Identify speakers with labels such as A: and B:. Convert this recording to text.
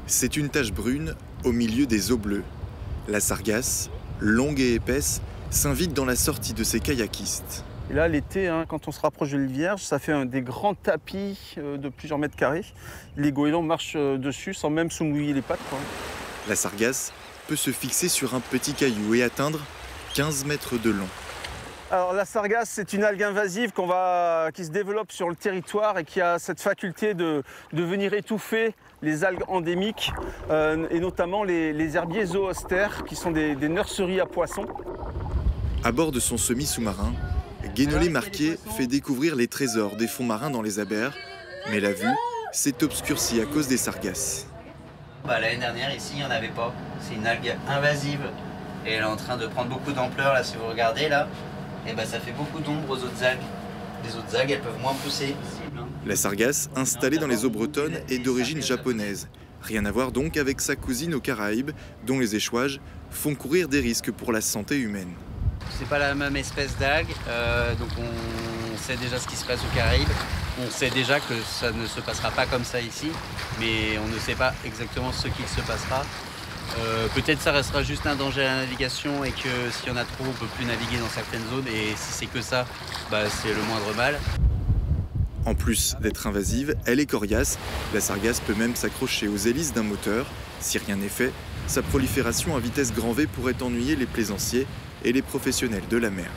A: C'est une tache brune au milieu des eaux bleues. La sargasse, longue et épaisse, s'invite dans la sortie de ces kayakistes.
B: Et là, l'été, quand on se rapproche de l'île Vierge, ça fait des grands tapis de plusieurs mètres carrés. Les goélands marchent dessus sans même se mouiller les pattes, quoi.
A: La sargasse peut se fixer sur un petit caillou et atteindre 15 mètres de long.
B: Alors la sargasse, c'est une algue invasive qui se développe sur le territoire et qui a cette faculté de venir étouffer les algues endémiques et notamment les herbiers zoostères qui sont des nurseries à poissons.
A: À bord de son semi-sous-marin, Guénolé Marquier fait découvrir les trésors des fonds marins dans les abers, mais la vue s'est obscurcie à cause des sargasses.
C: L'année dernière, ici, il n'y en avait pas. C'est une algue invasive et elle est en train de prendre beaucoup d'ampleur. Là, si vous regardez, là, et ça fait beaucoup d'ombre aux autres algues. Les autres algues, elles peuvent moins pousser.
A: La sargasse, installée dans les eaux bretonnes, est d'origine japonaise. Rien à voir donc avec sa cousine aux Caraïbes, dont les échouages font courir des risques pour la santé humaine.
C: C'est pas la même espèce d'algue, donc on sait déjà ce qui se passe aux Caraïbes. On sait déjà que ça ne se passera pas comme ça ici, mais on ne sait pas exactement ce qu'il se passera. Peut-être ça restera juste un danger à la navigation et que s'il y en a trop, on ne peut plus naviguer dans certaines zones. Et si c'est que ça, c'est le moindre mal.
A: En plus d'être invasive, elle est coriace. La sargasse peut même s'accrocher aux hélices d'un moteur. Si rien n'est fait, sa prolifération à vitesse grand V pourrait ennuyer les plaisanciers et les professionnels de la mer.